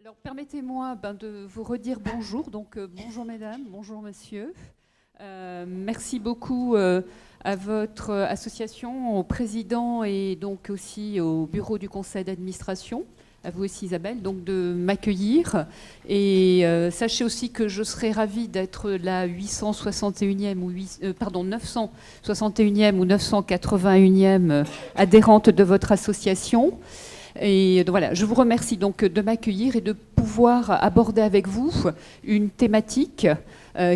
Alors, permettez-moi de vous redire bonjour. Donc, bonjour mesdames, bonjour messieurs. Merci beaucoup à votre association, au président et donc aussi au bureau du conseil d'administration, à vous aussi Isabelle, donc de m'accueillir. Et sachez aussi que je serai ravie d'être la 861e ou 961e ou 981e adhérente de votre association. Et voilà, je vous remercie donc de m'accueillir et de pouvoir aborder avec vous une thématique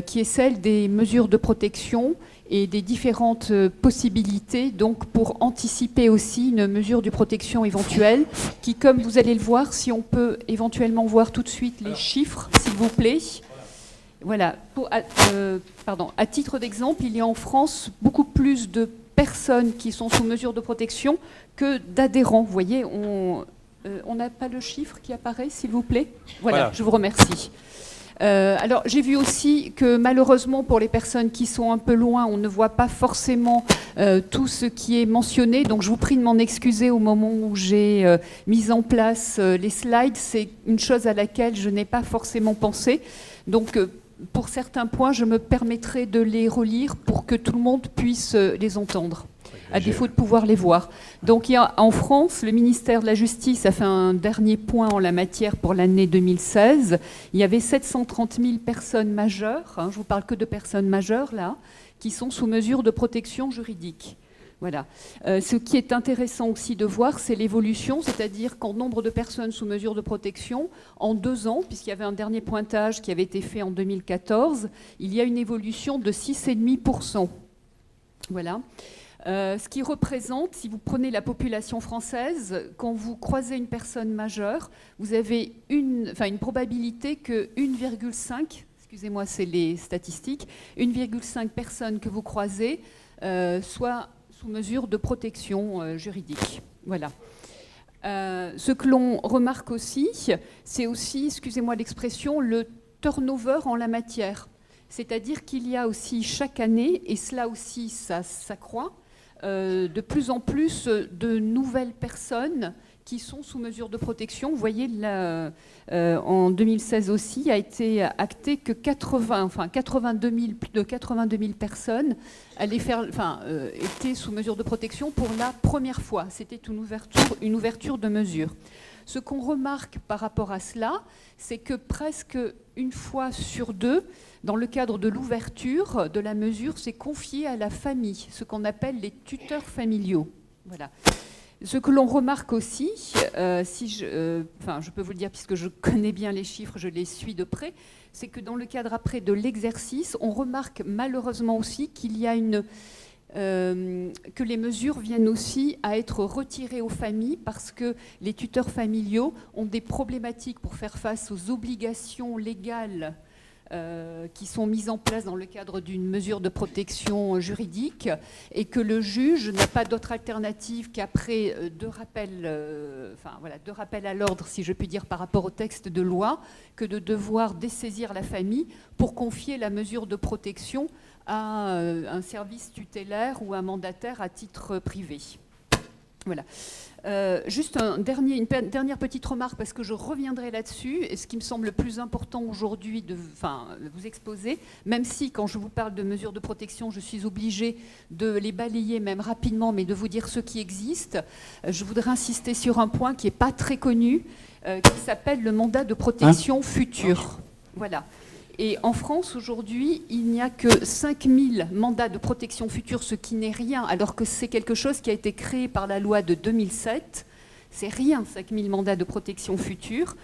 qui est celle des mesures de protection et des différentes possibilités donc pour anticiper aussi une mesure de protection éventuelle qui, comme vous allez le voir, si on peut éventuellement voir tout de suite les chiffres, s'il vous plaît. Voilà, à titre d'exemple, il y a en France beaucoup plus de personnes qui sont sous mesure de protection que d'adhérents. Vous voyez, on n'a pas le chiffre qui apparaît, s'il vous plaît. Voilà, je vous remercie. Alors, j'ai vu aussi que malheureusement, pour les personnes qui sont un peu loin, on ne voit pas forcément tout ce qui est mentionné. Donc, je vous prie de m'en excuser au moment où j'ai mis en place les slides. C'est une chose à laquelle je n'ai pas forcément pensé. Donc, pour certains points, je me permettrai de les relire pour que tout le monde puisse les entendre, à défaut de pouvoir les voir. Donc, en France, le ministère de la Justice a fait un dernier point en la matière pour l'année 2016. Il y avait 730 000 personnes majeures, je ne vous parle que de personnes majeures, là, qui sont sous mesure de protection juridique. Voilà. Ce qui est intéressant aussi de voir, c'est l'évolution, c'est-à-dire qu'en nombre de personnes sous mesure de protection, en 2 ans, puisqu'il y avait un dernier pointage qui avait été fait en 2014, il y a une évolution de 6,5%. Voilà. Ce qui représente, si vous prenez la population française, quand vous croisez une personne majeure, vous avez une probabilité que 1,5, excusez-moi, c'est les statistiques, 1,5 personnes que vous croisez soient sous mesure de protection juridique. Voilà. Ce que l'on remarque aussi, c'est aussi, excusez-moi l'expression, le turnover en la matière. C'est-à-dire qu'il y a aussi chaque année, et cela aussi ça s'accroît, de plus en plus de nouvelles personnes qui sont sous mesure de protection. Vous voyez, là, en 2016 aussi, a été acté que plus de 82 000 personnes étaient sous mesure de protection pour la première fois. C'était une ouverture de mesure. Ce qu'on remarque par rapport à cela, c'est que presque une fois sur 2, dans le cadre de l'ouverture de la mesure, c'est confié à la famille, ce qu'on appelle les tuteurs familiaux. Voilà. Ce que l'on remarque aussi, je peux vous le dire puisque je connais bien les chiffres, je les suis de près, c'est que dans le cadre après de l'exercice, on remarque malheureusement aussi qu'il y a que les mesures viennent aussi à être retirées aux familles parce que les tuteurs familiaux ont des problématiques pour faire face aux obligations légales qui sont mises en place dans le cadre d'une mesure de protection juridique et que le juge n'a pas d'autre alternative qu'après deux rappels à l'ordre, si je puis dire, par rapport au texte de loi, que de devoir dessaisir la famille pour confier la mesure de protection à un service tutélaire ou un mandataire à titre privé. Voilà. Juste une dernière petite remarque, parce que je reviendrai là-dessus, et ce qui me semble le plus important aujourd'hui de vous exposer, même si quand je vous parle de mesures de protection, je suis obligée de les balayer même rapidement, mais de vous dire ce qui existe, je voudrais insister sur un point qui n'est pas très connu, qui s'appelle le mandat de protection futur. Voilà. Et en France, aujourd'hui, il n'y a que 5000 mandats de protection future, ce qui n'est rien, alors que c'est quelque chose qui a été créé par la loi de 2007. C'est rien, 5000 mandats de protection future.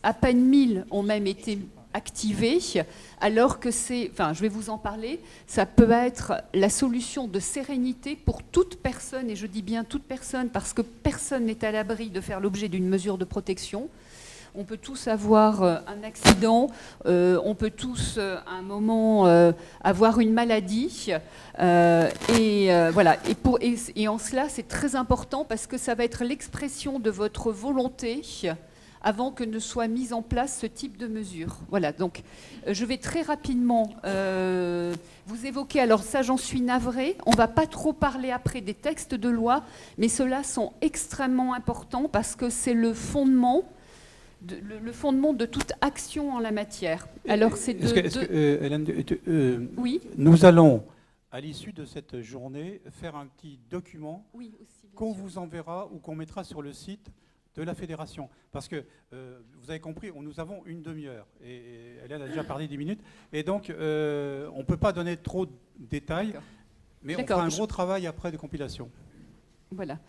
À peine 1000 ont même été activés, alors que je vais vous en parler, ça peut être la solution de sérénité pour toute personne, et je dis bien toute personne, parce que personne n'est à l'abri de faire l'objet d'une mesure de protection. On peut tous avoir un accident, on peut tous à un moment avoir une maladie. Voilà. Et en cela, c'est très important parce que ça va être l'expression de votre volonté avant que ne soit mise en place ce type de mesure. Voilà, donc je vais très rapidement vous évoquer, alors ça j'en suis navrée, on ne va pas trop parler après des textes de loi, mais ceux-là sont extrêmement importants parce que c'est le fondement le fondement de toute action en la matière. Alors, c'est Hélène, oui. Nous allons, à l'issue de cette journée, faire un petit document qu'on vous enverra ou qu'on mettra sur le site de la fédération. Parce que, vous avez compris, nous avons une demi-heure. Et Hélène a déjà parlé 10 minutes. Et donc, on ne peut pas donner trop de détails. Mais on fera un gros travail après de compilation. Voilà.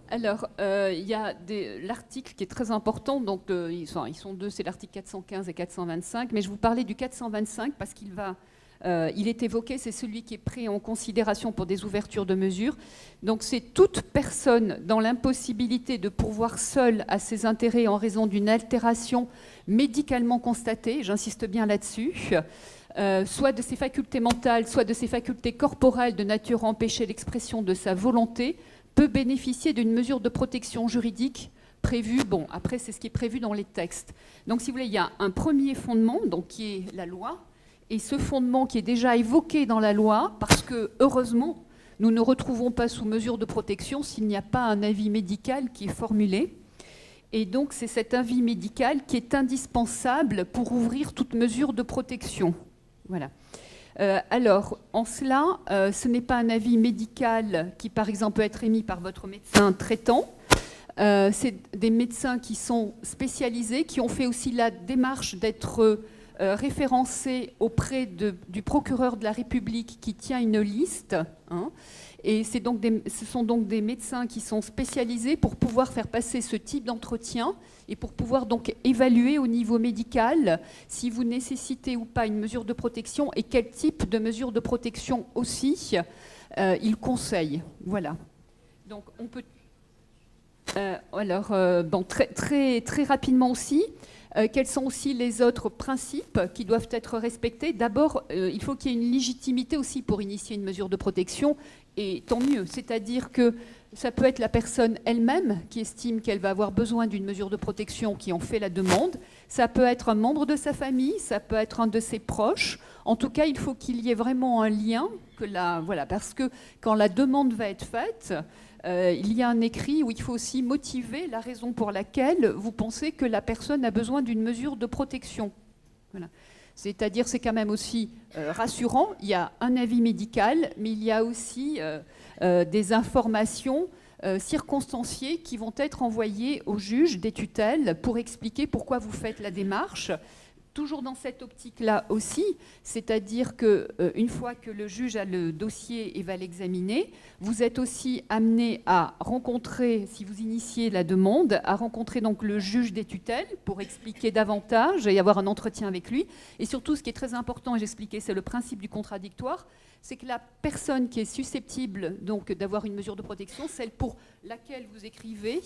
Alors, il y a l'article qui est très important. Donc, ils sont deux, c'est l'article 415 et 425. Mais je vous parlais du 425 parce il est évoqué, c'est celui qui est pris en considération pour des ouvertures de mesures. Donc c'est toute personne dans l'impossibilité de pourvoir seule à ses intérêts en raison d'une altération médicalement constatée, j'insiste bien là-dessus, soit de ses facultés mentales, soit de ses facultés corporelles de nature à empêcher l'expression de sa volonté, peut bénéficier d'une mesure de protection juridique prévue. Bon, après c'est ce qui est prévu dans les textes. Donc si vous voulez, il y a un premier fondement, donc qui est la loi. Et ce fondement qui est déjà évoqué dans la loi, parce que, heureusement, nous ne retrouvons pas sous mesure de protection s'il n'y a pas un avis médical qui est formulé. Et donc, c'est cet avis médical qui est indispensable pour ouvrir toute mesure de protection. Voilà. Alors, en cela, ce n'est pas un avis médical qui, par exemple, peut être émis par votre médecin traitant. C'est des médecins qui sont spécialisés, qui ont fait aussi la démarche d'être référencés auprès du procureur de la République qui tient une liste. Et ce sont donc des médecins qui sont spécialisés pour pouvoir faire passer ce type d'entretien et pour pouvoir donc évaluer au niveau médical si vous nécessitez ou pas une mesure de protection et quel type de mesure de protection aussi ils conseillent. Voilà. Donc on peut... très rapidement aussi, quels sont aussi les autres principes qui doivent être respectés? D'abord, il faut qu'il y ait une légitimité aussi pour initier une mesure de protection, et tant mieux. C'est-à-dire que ça peut être la personne elle-même qui estime qu'elle va avoir besoin d'une mesure de protection qui en fait la demande. Ça peut être un membre de sa famille, ça peut être un de ses proches. En tout cas, il faut qu'il y ait vraiment un lien, parce que quand la demande va être faite, il y a un écrit où il faut aussi motiver la raison pour laquelle vous pensez que la personne a besoin d'une mesure de protection. Voilà. C'est-à-dire, c'est quand même aussi rassurant. Il y a un avis médical, mais il y a aussi des informations circonstanciées qui vont être envoyées au juge des tutelles pour expliquer pourquoi vous faites la démarche. Toujours dans cette optique-là aussi, c'est-à-dire qu'une fois que le juge a le dossier et va l'examiner, vous êtes aussi amené à rencontrer, si vous initiez la demande, à rencontrer donc le juge des tutelles pour expliquer davantage et avoir un entretien avec lui. Et surtout, ce qui est très important, et j'expliquais, c'est le principe du contradictoire, c'est que la personne qui est susceptible donc d'avoir une mesure de protection, celle pour laquelle vous écrivez,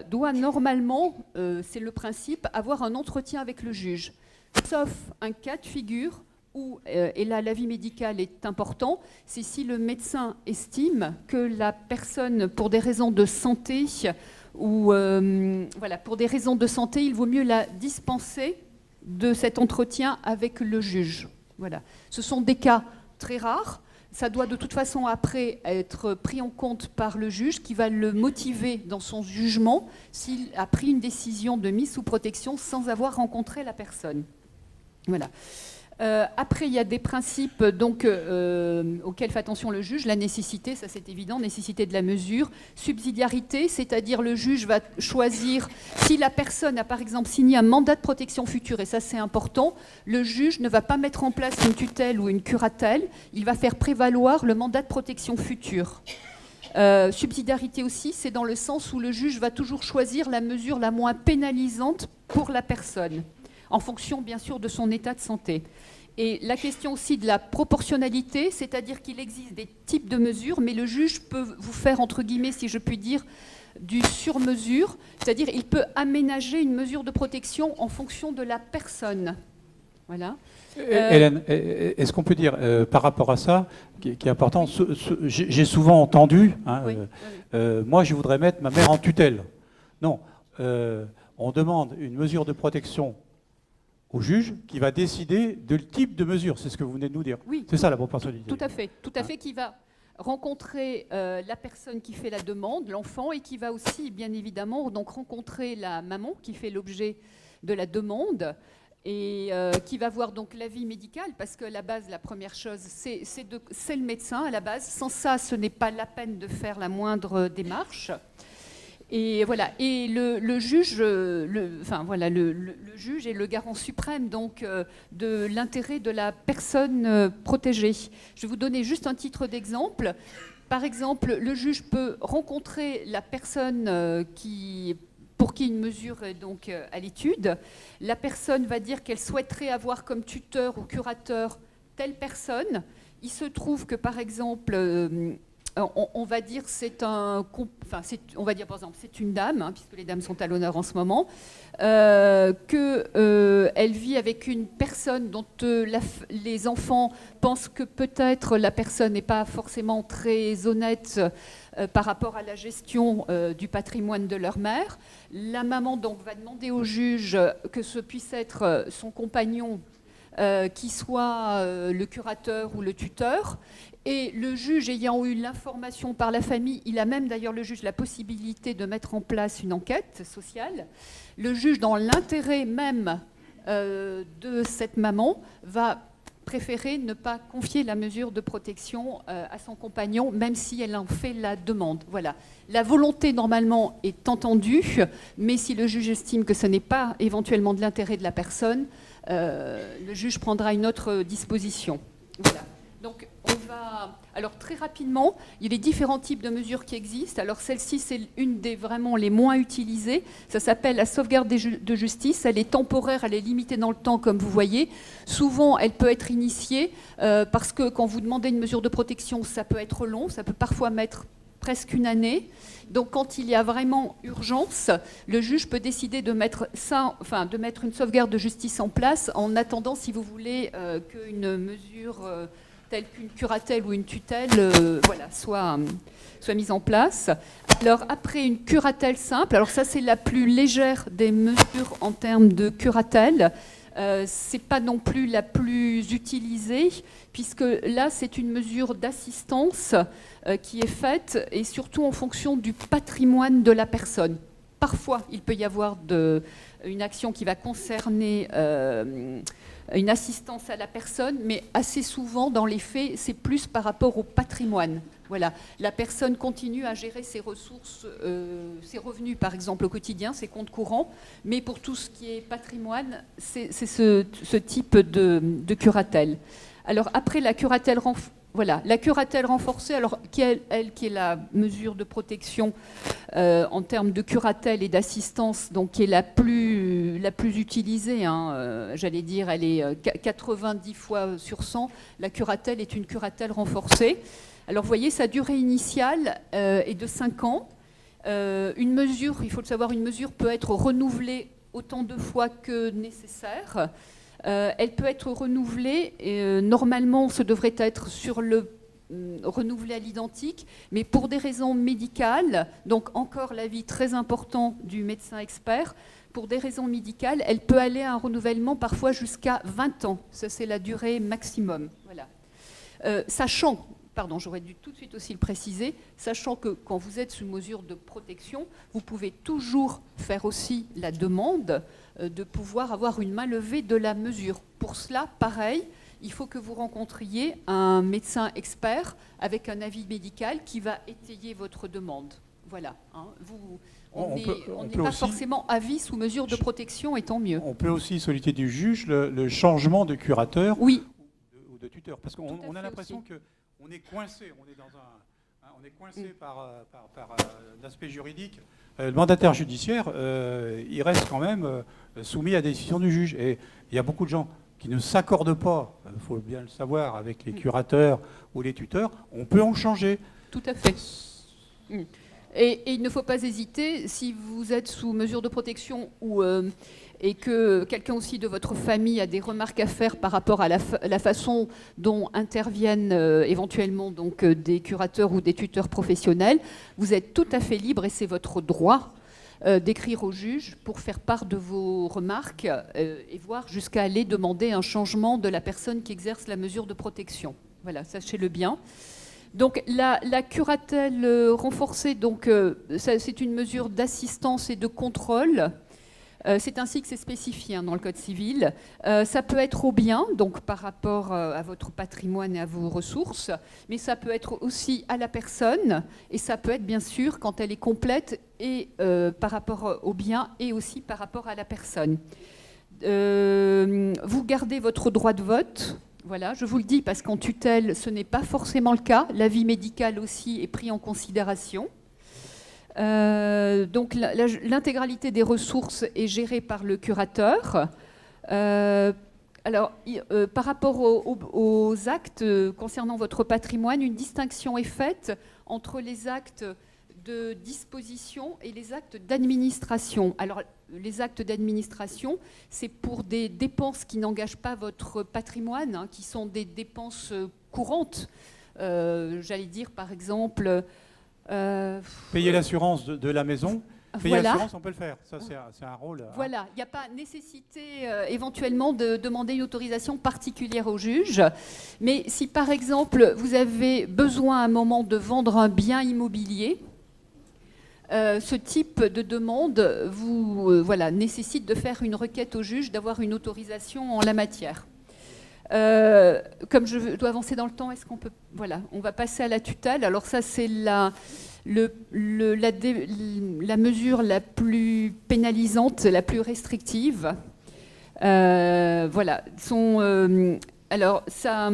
doit normalement, c'est le principe, avoir un entretien avec le juge. Sauf un cas de figure où, et là l'avis médical est important, c'est si le médecin estime que la personne, pour des raisons de santé, pour des raisons de santé, il vaut mieux la dispenser de cet entretien avec le juge. Voilà. Ce sont des cas très rares. Ça doit de toute façon après être pris en compte par le juge qui va le motiver dans son jugement s'il a pris une décision de mise sous protection sans avoir rencontré la personne. Voilà. Après, il y a des principes donc, auxquels fait attention le juge. La nécessité, ça c'est évident, nécessité de la mesure. Subsidiarité, c'est-à-dire le juge va choisir, si la personne a par exemple signé un mandat de protection future, et ça c'est important, le juge ne va pas mettre en place une tutelle ou une curatelle, il va faire prévaloir le mandat de protection future. Subsidiarité aussi, c'est dans le sens où le juge va toujours choisir la mesure la moins pénalisante pour la personne, en fonction bien sûr de son état de santé. Et la question aussi de la proportionnalité, c'est-à-dire qu'il existe des types de mesures, mais le juge peut vous faire, entre guillemets, si je puis dire, du sur-mesure, c'est-à-dire il peut aménager une mesure de protection en fonction de la personne. Voilà. Hélène, est-ce qu'on peut dire, par rapport à ça, qui est important, j'ai souvent entendu, moi je voudrais mettre ma mère en tutelle. Non, on demande une mesure de protection au juge qui va décider de le type de mesure. C'est ce que vous venez de nous dire. Oui. C'est ça la proportionnalité. Tout à fait, qui va... rencontrer la personne qui fait la demande, l'enfant, et qui va aussi, bien évidemment, donc rencontrer la maman qui fait l'objet de la demande, et qui va voir donc l'avis médical, parce qu'à la base, la première chose, c'est le médecin à la base. Sans ça, ce n'est pas la peine de faire la moindre démarche. Et voilà. Et le juge, le juge est le garant suprême donc de l'intérêt de la personne protégée. Je vais vous donner juste un titre d'exemple. Par exemple, le juge peut rencontrer la personne pour qui une mesure est donc à l'étude. La personne va dire qu'elle souhaiterait avoir comme tuteur ou curateur telle personne. Il se trouve que, par exemple, on va dire on va dire par exemple c'est une dame, hein, puisque les dames sont à l'honneur en ce moment, qu'elle vit avec une personne dont les enfants pensent que peut-être la personne n'est pas forcément très honnête par rapport à la gestion du patrimoine de leur mère. La maman donc va demander au juge que ce puisse être son compagnon qui soit le curateur ou le tuteur. Et le juge ayant eu l'information par la famille, il a même d'ailleurs le juge la possibilité de mettre en place une enquête sociale. Le juge, dans l'intérêt même de cette maman, va préférer ne pas confier la mesure de protection à son compagnon, même si elle en fait la demande. Voilà. La volonté, normalement, est entendue, mais si le juge estime que ce n'est pas éventuellement de l'intérêt de la personne, le juge prendra une autre disposition. Voilà. Donc, on va... Alors, très rapidement, il y a les différents types de mesures qui existent. Alors, celle-ci, c'est une des vraiment les moins utilisées. Ça s'appelle la sauvegarde de justice. Elle est temporaire, elle est limitée dans le temps, comme vous voyez. Souvent, elle peut être initiée parce que quand vous demandez une mesure de protection, ça peut être long. Ça peut parfois mettre presque une année. Donc, quand il y a vraiment urgence, le juge peut décider de mettre une sauvegarde de justice en place en attendant, si vous voulez, qu'une mesure telle qu'une curatelle ou une tutelle soit mise en place. Alors, après une curatelle simple, alors ça, c'est la plus légère des mesures en termes de curatelle. Ce n'est pas non plus la plus utilisée, puisque là, c'est une mesure d'assistance qui est faite, et surtout en fonction du patrimoine de la personne. Parfois, il peut y avoir une action qui va concerner une assistance à la personne, mais assez souvent, dans les faits, c'est plus par rapport au patrimoine. Voilà. La personne continue à gérer ses ressources, ses revenus, par exemple, au quotidien, ses comptes courants, mais pour tout ce qui est patrimoine, c'est ce type de curatelle. Alors, après la curatelle renforcée, alors, qui est la mesure de protection en termes de curatelle et d'assistance, donc qui est la plus utilisée, hein, j'allais dire, elle est 90 fois sur 100. La curatelle est une curatelle renforcée. Alors, vous voyez, sa durée initiale est de 5 ans. Une mesure, il faut le savoir, une mesure peut être renouvelée autant de fois que nécessaire. Elle peut être renouvelée, normalement, ce devrait être renouvelé à l'identique, mais pour des raisons médicales, donc encore l'avis très important du médecin expert, pour des raisons médicales, elle peut aller à un renouvellement parfois jusqu'à 20 ans. Ça, c'est la durée maximum. Voilà. J'aurais dû tout de suite aussi le préciser, sachant que quand vous êtes sous mesure de protection, vous pouvez toujours faire aussi la demande de pouvoir avoir une main levée de la mesure. Pour cela, pareil, il faut que vous rencontriez un médecin expert avec un avis médical qui va étayer votre demande. Voilà. Hein, on n'est pas forcément avis sous mesure de protection, et tant mieux. On peut aussi solliciter du juge le changement de curateur ou de tuteur, parce qu'on a l'impression qu'on est coincé, on est coincé par l'aspect juridique. Le mandataire judiciaire, il reste quand même soumis à la décision du juge. Et il y a beaucoup de gens qui ne s'accordent pas, il faut bien le savoir, avec les curateurs ou les tuteurs. On peut en changer. Tout à fait. Et il ne faut pas hésiter, si vous êtes sous mesure de protection et que quelqu'un aussi de votre famille a des remarques à faire par rapport à la façon dont interviennent éventuellement donc, des curateurs ou des tuteurs professionnels, vous êtes tout à fait libre, et c'est votre droit, d'écrire au juge pour faire part de vos remarques et voir jusqu'à aller demander un changement de la personne qui exerce la mesure de protection. Voilà, sachez-le bien. Donc la curatelle renforcée, c'est une mesure d'assistance et de contrôle. C'est ainsi que c'est spécifié dans le Code civil. Ça peut être au bien, donc par rapport à votre patrimoine et à vos ressources, mais ça peut être aussi à la personne, et ça peut être bien sûr quand elle est complète et par rapport au bien et aussi par rapport à la personne. Vous gardez votre droit de vote. Voilà, je vous le dis parce qu'en tutelle, ce n'est pas forcément le cas. L'avis médical aussi est pris en considération. Donc l'intégralité des ressources est gérée par le curateur. Par rapport aux actes concernant votre patrimoine, une distinction est faite entre les actes de disposition et les actes d'administration. Alors, les actes d'administration, c'est pour des dépenses qui n'engagent pas votre patrimoine, qui sont des dépenses courantes. J'allais dire, par exemple... payer l'assurance de la maison. Payer l'assurance, on peut le faire. Ça, c'est un rôle... Voilà, il n'y a pas nécessité éventuellement de demander une autorisation particulière au juge. Mais si, par exemple, vous avez besoin à un moment de vendre un bien immobilier, ce type de demande nécessite de faire une requête au juge, d'avoir une autorisation en la matière. Comme je dois avancer dans le temps, est-ce qu'on peut... Voilà, on va passer à la tutelle. Alors ça, c'est la mesure la plus pénalisante, la plus restrictive. Voilà. Alors ça...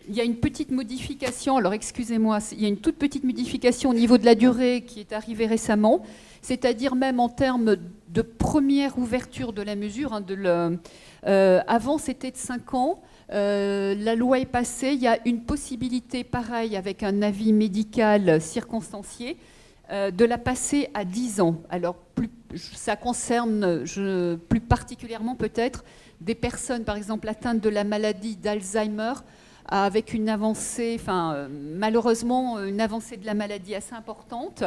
Il y a une petite modification, alors excusez-moi, il y a une toute petite modification au niveau de la durée qui est arrivée récemment, c'est-à-dire même en termes de première ouverture de la mesure. Avant, c'était de 5 ans. La loi est passée. Il y a une possibilité, pareil, avec un avis médical circonstancié, de la passer à 10 ans. Alors, ça concerne plus particulièrement peut-être des personnes, par exemple, atteintes de la maladie d'Alzheimer, avec une avancée, malheureusement, une avancée de la maladie assez importante,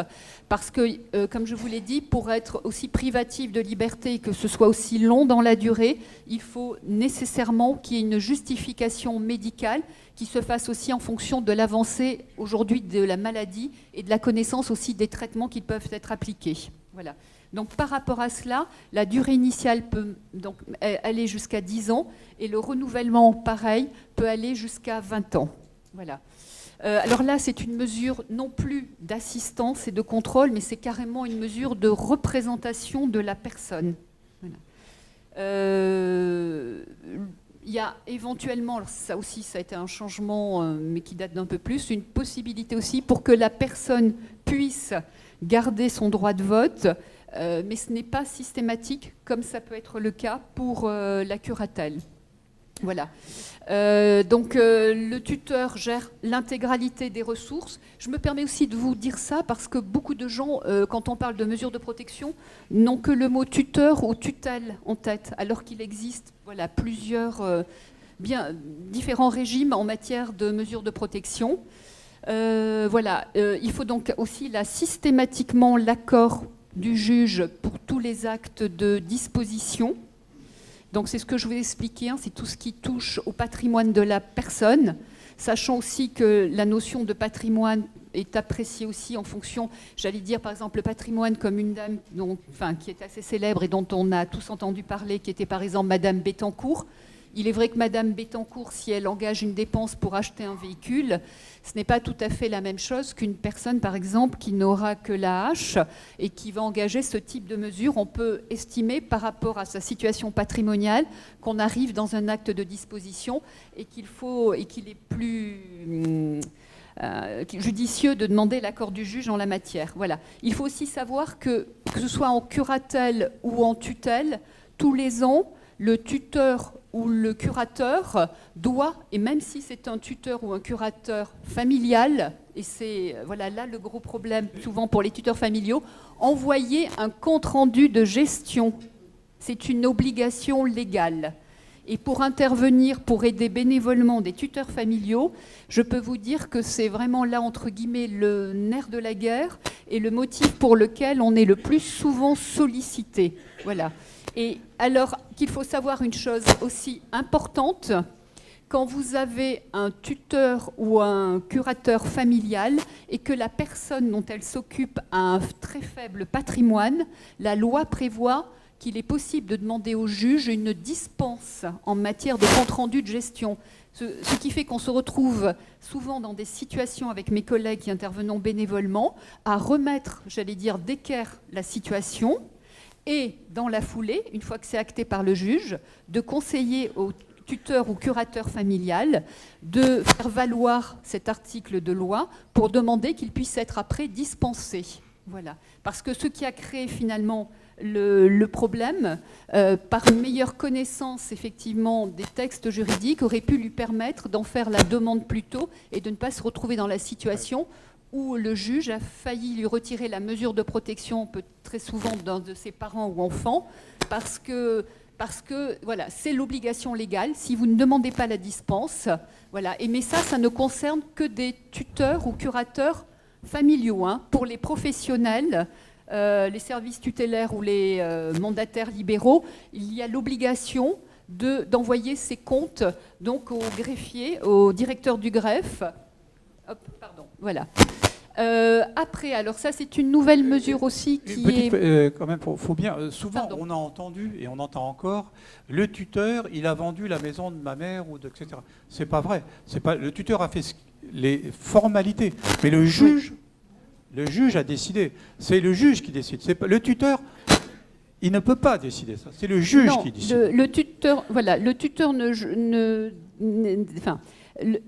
parce que, comme je vous l'ai dit, pour être aussi privatif de liberté et que ce soit aussi long dans la durée, il faut nécessairement qu'il y ait une justification médicale qui se fasse aussi en fonction de l'avancée aujourd'hui de la maladie et de la connaissance aussi des traitements qui peuvent être appliqués. Voilà. Donc, par rapport à cela, la durée initiale peut donc aller jusqu'à 10 ans et le renouvellement, pareil, peut aller jusqu'à 20 ans. Voilà. Alors là, c'est une mesure non plus d'assistance et de contrôle, mais c'est carrément une mesure de représentation de la personne. Voilà. Il y a éventuellement, alors ça aussi, ça a été un changement, mais qui date d'un peu plus, une possibilité aussi pour que la personne puisse garder son droit de vote, mais ce n'est pas systématique comme ça peut être le cas pour la curatelle. Voilà. Donc le tuteur gère l'intégralité des ressources. Je me permets aussi de vous dire ça parce que beaucoup de gens, quand on parle de mesures de protection, n'ont que le mot tuteur ou tutelle en tête, alors qu'il existe plusieurs différents régimes en matière de mesures de protection. Il faut donc aussi systématiquement l'accord du juge pour tous les actes de disposition. Donc c'est ce que je vous ai expliqué, c'est tout ce qui touche au patrimoine de la personne, sachant aussi que la notion de patrimoine est appréciée aussi en fonction, j'allais dire par exemple le patrimoine comme une dame qui est assez célèbre et dont on a tous entendu parler, qui était par exemple Madame Bettencourt. Il est vrai que Madame Bettencourt, si elle engage une dépense pour acheter un véhicule, ce n'est pas tout à fait la même chose qu'une personne, par exemple, qui n'aura que la hache et qui va engager ce type de mesure. On peut estimer, par rapport à sa situation patrimoniale, qu'on arrive dans un acte de disposition et qu'il est plus judicieux de demander l'accord du juge en la matière. Voilà. Il faut aussi savoir que ce soit en curatelle ou en tutelle, tous les ans, le tuteur ou le curateur doit, et même si c'est un tuteur ou un curateur familial, et c'est là le gros problème souvent pour les tuteurs familiaux, envoyer un compte-rendu de gestion. C'est une obligation légale. Et pour intervenir, pour aider bénévolement des tuteurs familiaux, je peux vous dire que c'est vraiment là, entre guillemets, le nerf de la guerre et le motif pour lequel on est le plus souvent sollicité. Voilà. Et alors qu'il faut savoir une chose aussi importante, quand vous avez un tuteur ou un curateur familial et que la personne dont elle s'occupe a un très faible patrimoine, la loi prévoit qu'il est possible de demander au juge une dispense en matière de compte-rendu de gestion. Ce qui fait qu'on se retrouve souvent dans des situations avec mes collègues qui intervenons bénévolement à remettre, j'allais dire, d'équerre la situation et, dans la foulée, une fois que c'est acté par le juge, de conseiller au tuteur ou curateur familial de faire valoir cet article de loi pour demander qu'il puisse être après dispensé. Voilà. Parce que ce qui a créé finalement le problème, par une meilleure connaissance effectivement des textes juridiques, aurait pu lui permettre d'en faire la demande plus tôt et de ne pas se retrouver dans la situation où le juge a failli lui retirer la mesure de protection, très souvent d'un de ses parents ou enfants, parce que voilà, c'est l'obligation légale. Si vous ne demandez pas la dispense, voilà. Mais ça ne concerne que des tuteurs ou curateurs familiaux. Hein. Pour les professionnels, les services tutélaires ou les mandataires libéraux, il y a l'obligation d'envoyer ces comptes donc au greffier, au directeur du greffe. Hop, pardon, voilà. Après, alors ça c'est une nouvelle mesure aussi qui est... quand même, faut bien. Souvent, Pardon. on a entendu et on entend encore le tuteur, il a vendu la maison de ma mère ou etc. C'est pas vrai. C'est pas le tuteur a fait les formalités, mais le juge a décidé. C'est le juge qui décide. C'est pas le tuteur. Il ne peut pas décider ça. C'est le juge qui décide. Le tuteur, voilà, le tuteur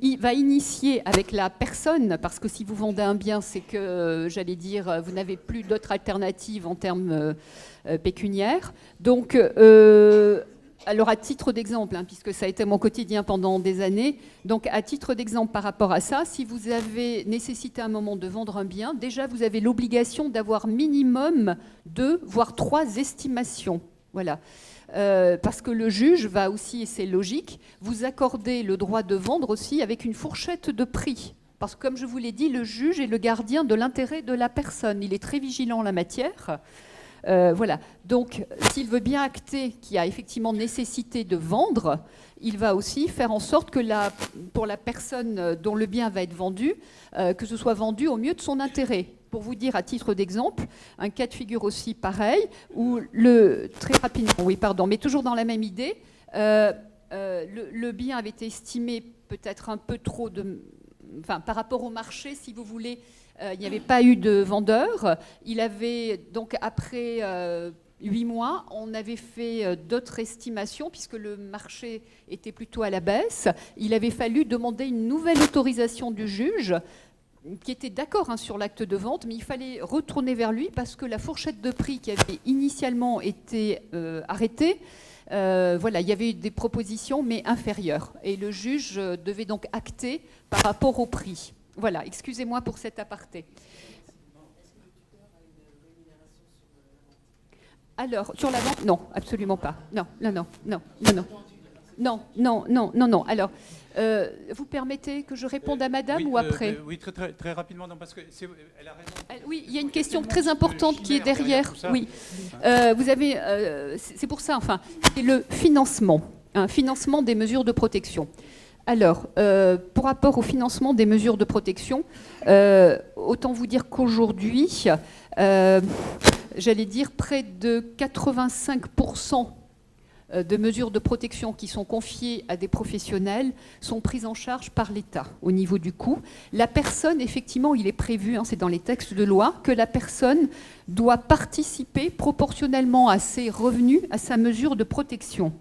il va initier avec la personne, parce que si vous vendez un bien, c'est que, j'allais dire, vous n'avez plus d'autres alternatives en termes pécuniaires. Donc, alors à titre d'exemple, hein, puisque ça a été mon quotidien pendant des années, donc à titre d'exemple par rapport à ça, si vous avez nécessité à un moment de vendre un bien, déjà vous avez l'obligation d'avoir minimum 2, voire 3 estimations. Voilà. Parce que le juge va aussi, et c'est logique, vous accorder le droit de vendre aussi avec une fourchette de prix. Parce que comme je vous l'ai dit, le juge est le gardien de l'intérêt de la personne. Il est très vigilant en la matière. Voilà. Donc, s'il veut bien acter qu'il y a effectivement nécessité de vendre, il va aussi faire en sorte que pour la personne dont le bien va être vendu, que ce soit vendu au mieux de son intérêt. Pour vous dire à titre d'exemple, un cas de figure aussi pareil, où très rapidement, oui pardon, mais toujours dans la même idée, le bien avait été estimé peut-être un peu trop par rapport au marché, si vous voulez, il n'y avait pas eu de vendeur. Il avait donc après 8 mois, on avait fait d'autres estimations puisque le marché était plutôt à la baisse. Il avait fallu demander une nouvelle autorisation du juge qui était d'accord sur l'acte de vente, mais il fallait retourner vers lui parce que la fourchette de prix qui avait initialement été arrêtée, voilà, il y avait eu des propositions, mais inférieures. Et le juge devait donc acter par rapport au prix. Voilà, excusez-moi pour cet aparté. Alors, sur la vente, non, absolument pas. Non. Alors, vous permettez que je réponde à madame ou après Oui, très rapidement, non, parce que elle a raison. Oui, il y a une question très importante qui est derrière. Oui, vous avez, c'est pour ça, enfin, c'est le financement, un financement des mesures de protection. Alors, pour rapport au financement des mesures de protection, autant vous dire qu'aujourd'hui, j'allais dire près de 85% de mesures de protection qui sont confiées à des professionnels sont prises en charge par l'État au niveau du coût. La personne, effectivement, il est prévu, c'est dans les textes de loi, que la personne doit participer proportionnellement à ses revenus à sa mesure de protection.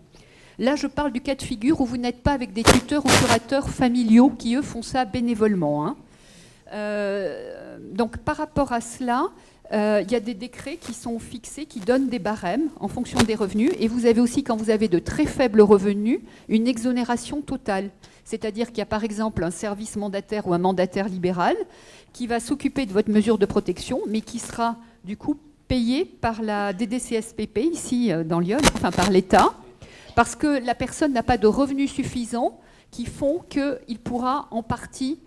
Là, je parle du cas de figure où vous n'êtes pas avec des tuteurs ou curateurs familiaux qui, eux, font ça bénévolement. Donc, par rapport à cela, il y a des décrets qui sont fixés, qui donnent des barèmes en fonction des revenus. Et vous avez aussi, quand vous avez de très faibles revenus, une exonération totale. C'est-à-dire qu'il y a par exemple un service mandataire ou un mandataire libéral qui va s'occuper de votre mesure de protection, mais qui sera du coup payé par la DDCSPP, ici dans Lyon, enfin par l'État, parce que la personne n'a pas de revenus suffisants qui font qu'il pourra en partie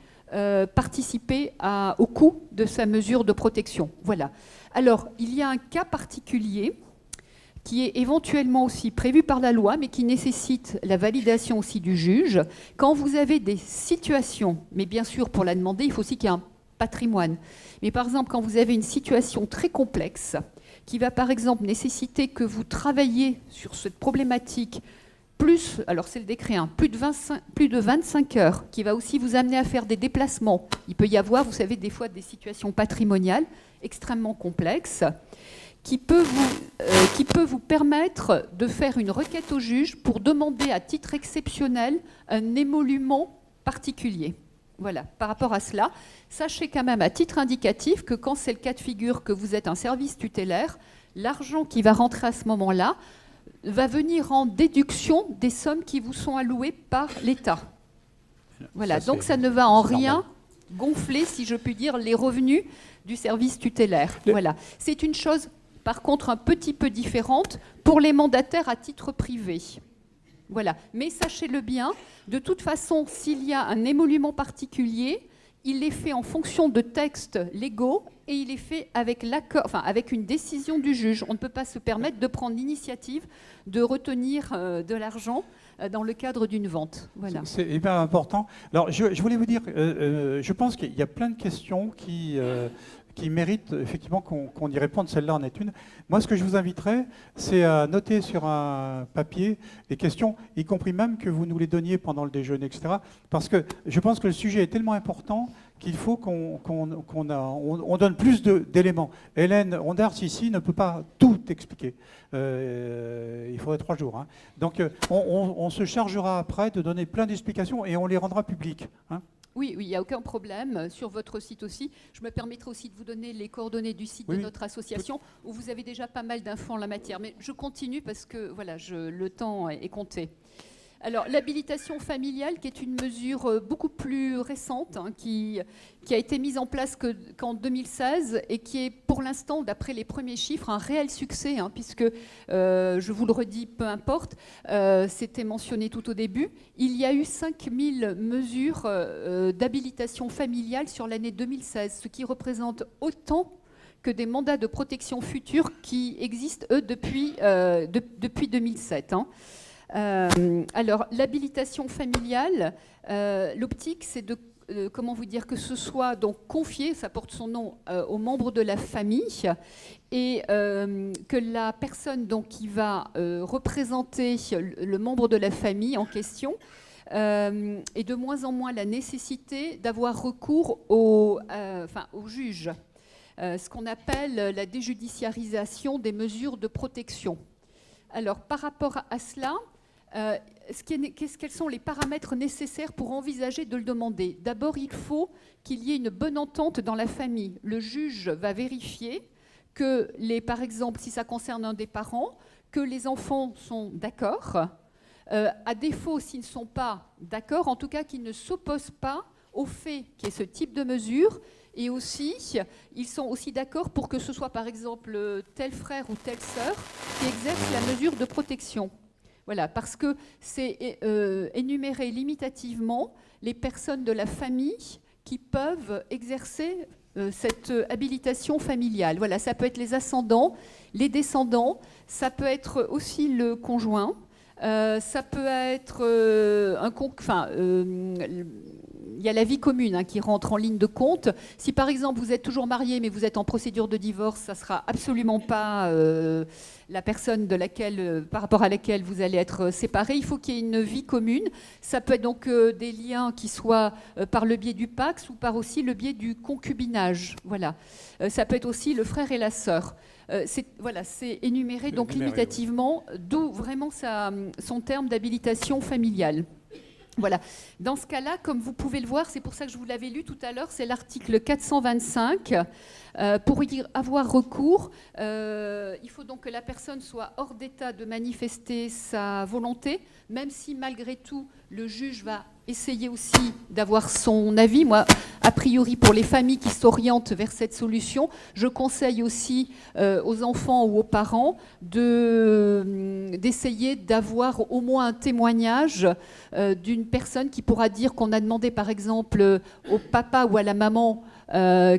participer au coût de sa mesure de protection. Voilà. Alors, il y a un cas particulier qui est éventuellement aussi prévu par la loi, mais qui nécessite la validation aussi du juge. Quand vous avez des situations, mais bien sûr, pour la demander, il faut aussi qu'il y ait un patrimoine. Mais par exemple, quand vous avez une situation très complexe, qui va par exemple nécessiter que vous travailliez sur cette problématique plus, alors c'est le décret, hein, plus de 25 heures, qui va aussi vous amener à faire des déplacements. Il peut y avoir, vous savez, des fois des situations patrimoniales extrêmement complexes, qui peut vous permettre de faire une requête au juge pour demander à titre exceptionnel un émolument particulier. Voilà, par rapport à cela, sachez quand même à titre indicatif que quand c'est le cas de figure que vous êtes un service tutélaire, l'argent qui va rentrer à ce moment-là va venir en déduction des sommes qui vous sont allouées par l'État. Voilà, donc ça ne va en rien gonfler, si je puis dire, les revenus du service tutélaire. Voilà, c'est une chose, par contre, un petit peu différente pour les mandataires à titre privé. Voilà, mais sachez-le bien, de toute façon, s'il y a un émolument particulier, il est fait en fonction de textes légaux et il est fait avec l'accord, enfin, avec une décision du juge. On ne peut pas se permettre de prendre l'initiative de retenir de l'argent dans le cadre d'une vente. Voilà. C'est hyper important. Alors, je voulais vous dire, je pense qu'il y a plein de questions qui méritent effectivement qu'on y réponde. Celle-là en est une. Moi, ce que je vous inviterais, c'est à noter sur un papier les questions, y compris même que vous nous les donniez pendant le déjeuner, etc. Parce que je pense que le sujet est tellement important qu'il faut qu'on donne plus d'éléments. Hélène Rondarts, ici, ne peut pas tout expliquer. Il faudrait 3 jours. Hein. Donc, on se chargera après de donner plein d'explications et on les rendra publiques. Hein. Oui, il n'y a aucun problème. Sur votre site aussi, je me permettrai aussi de vous donner les coordonnées du site de notre association, où vous avez déjà pas mal d'infos en la matière. Mais je continue parce que voilà, le temps est compté. Alors, l'habilitation familiale, qui est une mesure beaucoup plus récente, hein, qui a été mise en place qu'en 2016 et qui est, pour l'instant, d'après les premiers chiffres, un réel succès, hein, puisque, je vous le redis, peu importe, c'était mentionné tout au début, il y a eu 5000 mesures d'habilitation familiale sur l'année 2016, ce qui représente autant que des mandats de protection future qui existent, eux, depuis 2007. Hein. Alors, l'habilitation familiale, l'optique, c'est de, comment vous dire, que ce soit donc confié, ça porte son nom, aux membres de la famille, et que la personne donc, qui va représenter le membre de la famille en question ait de moins en moins la nécessité d'avoir recours au juge, ce qu'on appelle la déjudiciarisation des mesures de protection. Alors, par rapport à cela, quels sont les paramètres nécessaires pour envisager de le demander? D'abord, il faut qu'il y ait une bonne entente dans la famille. Le juge va vérifier que, par exemple, si ça concerne un des parents, que les enfants sont d'accord. À défaut, s'ils ne sont pas d'accord, en tout cas qu'ils ne s'opposent pas au fait qu'il y ait ce type de mesure. Et aussi, ils sont aussi d'accord pour que ce soit, par exemple, tel frère ou telle sœur qui exerce la mesure de protection. Voilà, parce que c'est énumérer limitativement les personnes de la famille qui peuvent exercer cette habilitation familiale. Voilà, ça peut être les ascendants, les descendants, ça peut être aussi le conjoint, ça peut être il y a la vie commune hein, qui rentre en ligne de compte. Si par exemple vous êtes toujours marié mais vous êtes en procédure de divorce, ça ne sera absolument pas la personne par rapport à laquelle vous allez être séparés. Il faut qu'il y ait une vie commune. Ça peut être donc des liens qui soient par le biais du Pacs ou par aussi le biais du concubinage. Voilà. Ça peut être aussi le frère et la sœur. C'est énuméré donc limitativement, d'où vraiment son terme d'habilitation familiale. Voilà. Dans ce cas-là, comme vous pouvez le voir, c'est pour ça que je vous l'avais lu tout à l'heure, c'est l'article 425. Pour y avoir recours, il faut donc que la personne soit hors d'état de manifester sa volonté, même si malgré tout, le juge va essayer aussi d'avoir son avis. Moi, a priori, pour les familles qui s'orientent vers cette solution, je conseille aussi aux enfants ou aux parents d'essayer d'avoir au moins un témoignage d'une personne qui pourra dire qu'on a demandé, par exemple, au papa ou à la maman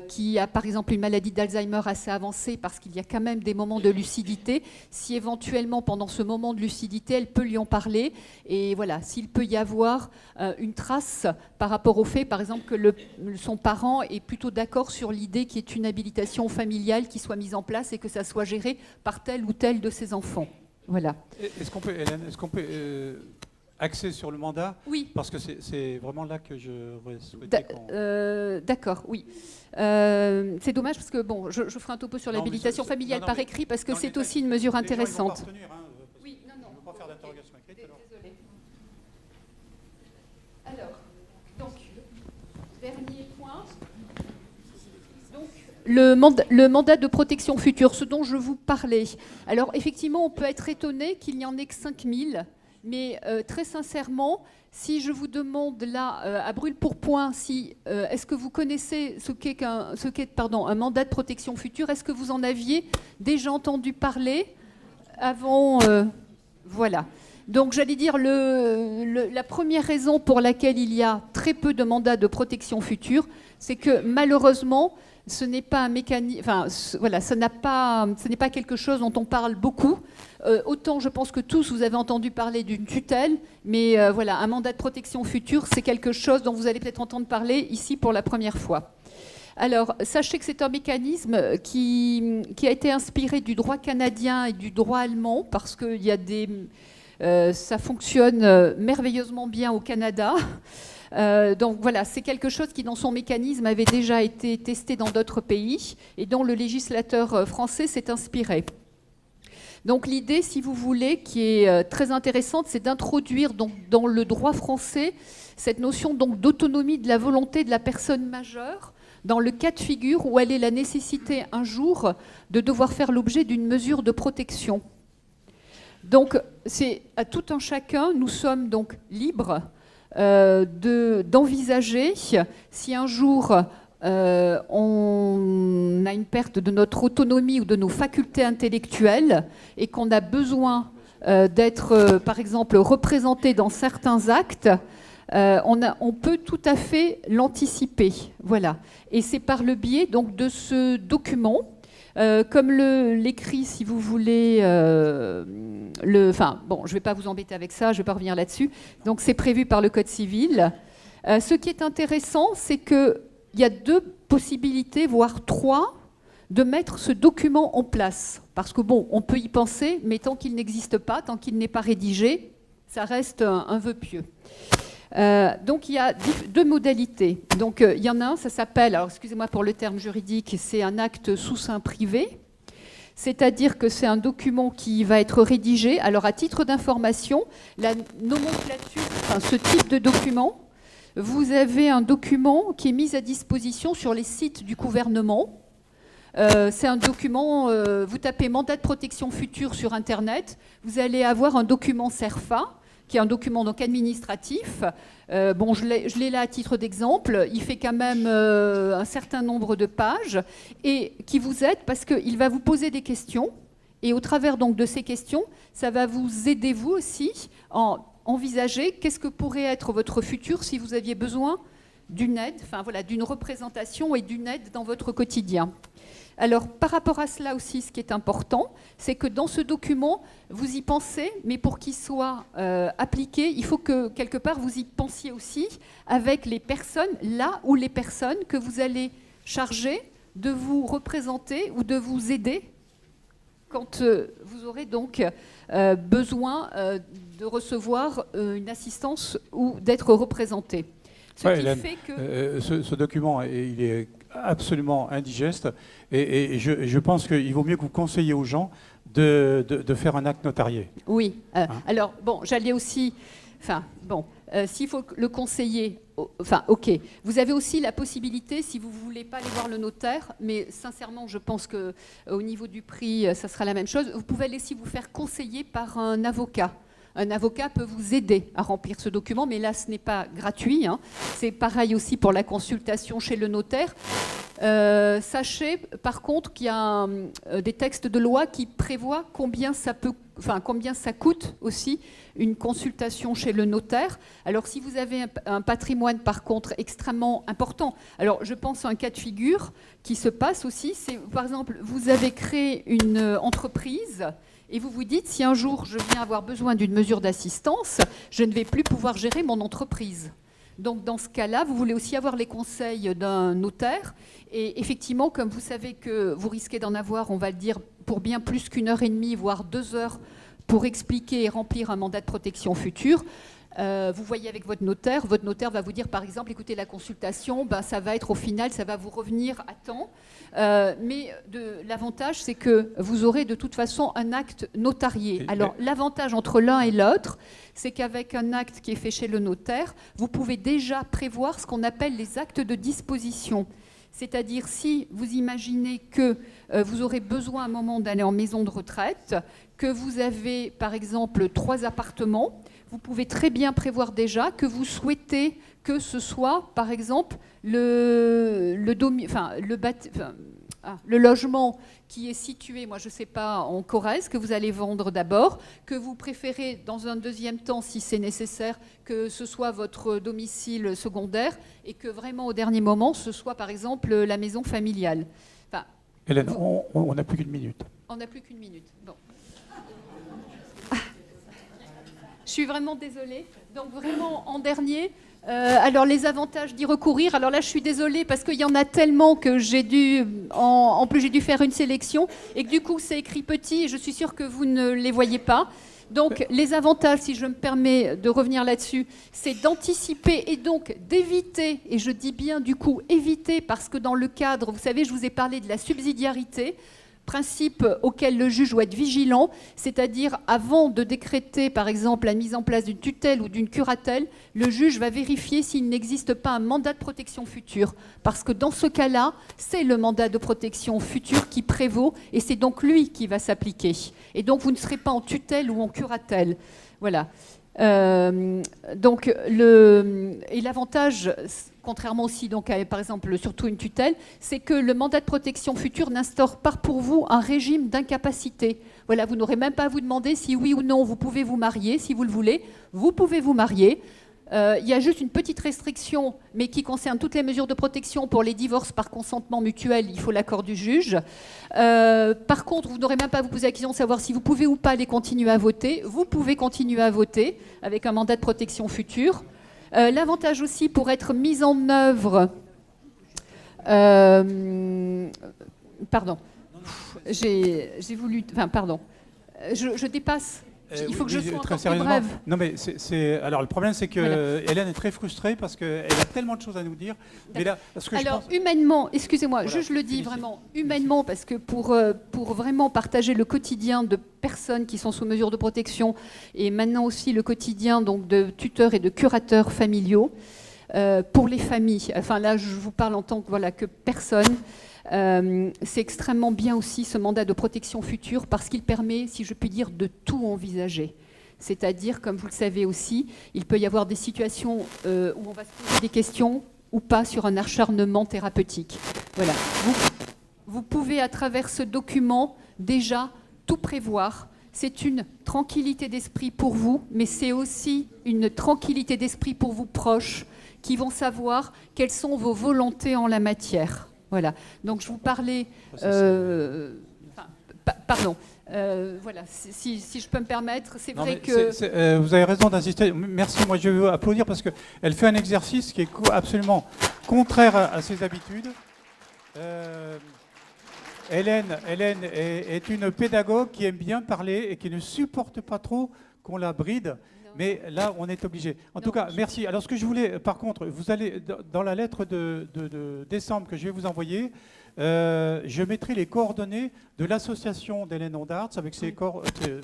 qui a par exemple une maladie d'Alzheimer assez avancée, parce qu'il y a quand même des moments de lucidité, si éventuellement pendant ce moment de lucidité, elle peut lui en parler, et voilà, s'il peut y avoir une trace par rapport au fait, par exemple, que son parent est plutôt d'accord sur l'idée qu'il y ait une habilitation familiale qui soit mise en place et que ça soit géré par tel ou tel de ses enfants. Voilà. Est-ce qu'on peut, Hélène, axer sur le mandat? Oui. Parce que c'est vraiment là que je souhaitais qu'on... D'accord, oui. C'est dommage parce que, bon, je ferai un topo sur l'habilitation familiale par écrit parce que c'est aussi une mesure intéressante. Oui, non. Je ne veux pas faire d'interrogation écrite. Désolée. Alors, donc, dernier point. Donc, le mandat de protection future, ce dont je vous parlais. Alors, effectivement, on peut être étonné qu'il n'y en ait que 5000. Mais très sincèrement, si je vous demande là, à brûle-pourpoint, est-ce que vous connaissez ce qu'est un mandat de protection future? Est-ce que vous en aviez déjà entendu parler avant Voilà. Donc j'allais dire, la première raison pour laquelle il y a très peu de mandats de protection future, c'est que malheureusement, ce n'est pas un mécanisme, enfin, voilà, ce n'est pas quelque chose dont on parle beaucoup. Autant je pense que tous vous avez entendu parler d'une tutelle, mais voilà, un mandat de protection future, c'est quelque chose dont vous allez peut-être entendre parler ici pour la première fois. Alors, sachez que c'est un mécanisme qui a été inspiré du droit canadien et du droit allemand, parce que ça fonctionne merveilleusement bien au Canada. Donc voilà, c'est quelque chose qui, dans son mécanisme, avait déjà été testé dans d'autres pays et dont le législateur français s'est inspiré. Donc l'idée, si vous voulez, qui est très intéressante, c'est d'introduire donc dans le droit français cette notion donc d'autonomie de la volonté de la personne majeure dans le cas de figure où elle ait la nécessité un jour de devoir faire l'objet d'une mesure de protection. Donc c'est à tout un chacun, nous sommes donc libres d'envisager si un jour on a une perte de notre autonomie ou de nos facultés intellectuelles et qu'on a besoin d'être, par exemple, représenté dans certains actes, on peut tout à fait l'anticiper. Voilà. Et c'est par le biais donc, de ce document, comme l'écrit, si vous voulez, enfin, bon, je ne vais pas vous embêter avec ça, je ne vais pas revenir là-dessus. Donc c'est prévu par le Code civil. Ce qui est intéressant, c'est qu'il y a 2 possibilités, voire 3, de mettre ce document en place. Parce que bon, on peut y penser, mais tant qu'il n'existe pas, tant qu'il n'est pas rédigé, ça reste un vœu pieux. Donc il y a 2 modalités. Donc il y en a un, ça s'appelle, alors excusez-moi pour le terme juridique, c'est un acte sous seing privé. C'est-à-dire que c'est un document qui va être rédigé. Alors à titre d'information, la nomenclature, enfin, ce type de document, vous avez un document qui est mis à disposition sur les sites du gouvernement. C'est un document, vous tapez mandat de protection future sur Internet, vous allez avoir un document CERFA, qui est un document donc administratif. Bon, je l'ai là à titre d'exemple. Il fait quand même un certain nombre de pages et qui vous aide parce qu'il va vous poser des questions. Et au travers donc de ces questions, ça va vous aider vous aussi à envisager qu'est-ce que pourrait être votre futur si vous aviez besoin d'une aide, enfin voilà, d'une représentation et d'une aide dans votre quotidien. Alors, par rapport à cela aussi, ce qui est important, c'est que dans ce document, vous y pensez, mais pour qu'il soit appliqué, il faut que, quelque part, vous y pensiez aussi avec les personnes, là où les personnes que vous allez charger de vous représenter ou de vous aider quand vous aurez donc besoin de recevoir une assistance ou d'être représenté. Ce document, il est absolument indigeste et je pense qu'il vaut mieux que vous conseillez aux gens de faire un acte notarié. Oui. Alors, bon, j'allais aussi... Enfin, bon, s'il faut le conseiller... Enfin, ok. Vous avez aussi la possibilité, si vous ne voulez pas aller voir le notaire, mais sincèrement, je pense qu'au niveau du prix, ça sera la même chose, vous pouvez aussi vous faire conseiller par un avocat. Un avocat peut vous aider à remplir ce document, mais là, ce n'est pas gratuit. Hein. C'est pareil aussi pour la consultation chez le notaire. Sachez, par contre, qu'il y a des textes de loi qui prévoient combien ça peut combien ça coûte aussi une consultation chez le notaire. Alors si vous avez un patrimoine par contre extrêmement important, alors je pense à un cas de figure qui se passe aussi, c'est par exemple vous avez créé une entreprise et vous vous dites si un jour je viens avoir besoin d'une mesure d'assistance, je ne vais plus pouvoir gérer mon entreprise. Donc dans ce cas-là, vous voulez aussi avoir les conseils d'un notaire. Et effectivement, comme vous savez que vous risquez d'en avoir, on va le dire, pour bien plus qu'1h30, voire 2 heures, pour expliquer et remplir un mandat de protection future, vous voyez avec votre notaire va vous dire par exemple, écoutez, la consultation, ça va être au final, ça va vous revenir à temps. Mais l'avantage, c'est que vous aurez de toute façon un acte notarié. Alors l'avantage entre l'un et l'autre, c'est qu'avec un acte qui est fait chez le notaire, vous pouvez déjà prévoir ce qu'on appelle les actes de disposition. C'est-à-dire si vous imaginez que vous aurez besoin à un moment d'aller en maison de retraite, que vous avez par exemple 3 appartements, vous pouvez très bien prévoir déjà que vous souhaitez que ce soit, par exemple, le logement qui est situé, moi je ne sais pas, en Corrèze, que vous allez vendre d'abord, que vous préférez dans un deuxième temps, si c'est nécessaire, que ce soit votre domicile secondaire et que vraiment au dernier moment, ce soit par exemple la maison familiale. Hélène, on n'a plus qu'une minute. On n'a plus qu'une minute. Bon. Je suis vraiment désolée. Donc vraiment, en dernier, alors les avantages d'y recourir. Alors là, je suis désolée parce qu'il y en a tellement que j'ai dû, en plus j'ai dû faire une sélection et que du coup c'est écrit petit et je suis sûre que vous ne les voyez pas. Donc les avantages, si je me permets de revenir là-dessus, c'est d'anticiper et donc d'éviter, et je dis bien du coup éviter parce que dans le cadre, vous savez, je vous ai parlé de la subsidiarité, principe auquel le juge doit être vigilant, c'est-à-dire avant de décréter par exemple la mise en place d'une tutelle ou d'une curatelle, le juge va vérifier s'il n'existe pas un mandat de protection future. Parce que dans ce cas-là, c'est le mandat de protection future qui prévaut et c'est donc lui qui va s'appliquer. Et donc vous ne serez pas en tutelle ou en curatelle. Voilà. Et l'avantage, contrairement aussi donc à, par exemple, surtout une tutelle, c'est que le mandat de protection future n'instaure pas pour vous un régime d'incapacité. Voilà, vous n'aurez même pas à vous demander si oui ou non vous pouvez vous marier, si vous le voulez, vous pouvez vous marier. Il y a juste une petite restriction, mais qui concerne toutes les mesures de protection pour les divorces par consentement mutuel, il faut l'accord du juge. Par contre, vous n'aurez même pas à vous poser la question de savoir si vous pouvez ou pas aller continuer à voter. Vous pouvez continuer à voter avec un mandat de protection future. L'avantage aussi pour être mis en œuvre... pardon. J'ai voulu... Enfin, pardon. Je dépasse... Il faut que je sois encore plus brève. Non, mais alors le problème, c'est que voilà. Hélène est très frustrée parce qu'elle a tellement de choses à nous dire. Mais là, alors, humainement, excusez-moi, voilà, je le dis vraiment, humainement, parce que pour vraiment partager le quotidien de personnes qui sont sous mesure de protection et maintenant aussi le quotidien donc, de tuteurs et de curateurs familiaux, pour les familles, enfin là, je vous parle en tant que personne. C'est extrêmement bien aussi ce mandat de protection future parce qu'il permet, si je puis dire, de tout envisager. C'est-à-dire, comme vous le savez aussi, il peut y avoir des situations où on va se poser des questions ou pas sur un acharnement thérapeutique. Voilà. Vous pouvez, à travers ce document, déjà tout prévoir. C'est une tranquillité d'esprit pour vous, mais c'est aussi une tranquillité d'esprit pour vos proches qui vont savoir quelles sont vos volontés en la matière. Voilà, donc je vous parlais... pardon, voilà, si je peux me permettre, c'est vrai que... vous avez raison d'insister, merci, moi je veux applaudir parce qu'elle fait un exercice qui est absolument contraire à ses habitudes. Hélène est une pédagogue qui aime bien parler et qui ne supporte pas trop qu'on la bride. Mais là, on est obligé. En tout cas, merci. Alors, ce que je voulais, par contre, vous allez, dans la lettre de décembre que je vais vous envoyer, je mettrai les coordonnées de l'association d'Hélène Ondarts avec ses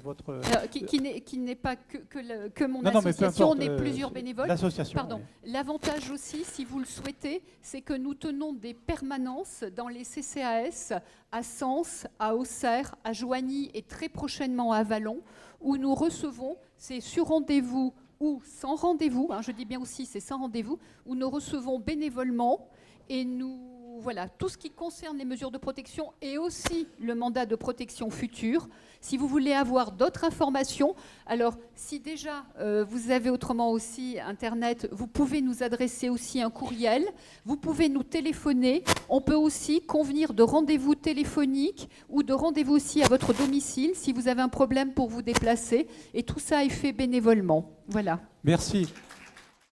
votre... qui n'est pas que mon association, on est plusieurs bénévoles. L'association. Pardon. Oui. L'avantage aussi, si vous le souhaitez, c'est que nous tenons des permanences dans les CCAS à Sens, à Auxerre, à Joigny et très prochainement à Vallon, où nous recevons, c'est sur rendez-vous ou sans rendez-vous, je dis bien aussi c'est sans rendez-vous, où nous recevons bénévolement et nous voilà, tout ce qui concerne les mesures de protection et aussi le mandat de protection future. Si vous voulez avoir d'autres informations, alors si déjà vous avez autrement aussi Internet, vous pouvez nous adresser aussi un courriel, vous pouvez nous téléphoner, on peut aussi convenir de rendez-vous téléphoniques ou de rendez-vous aussi à votre domicile si vous avez un problème pour vous déplacer, et tout ça est fait bénévolement. Voilà. Merci.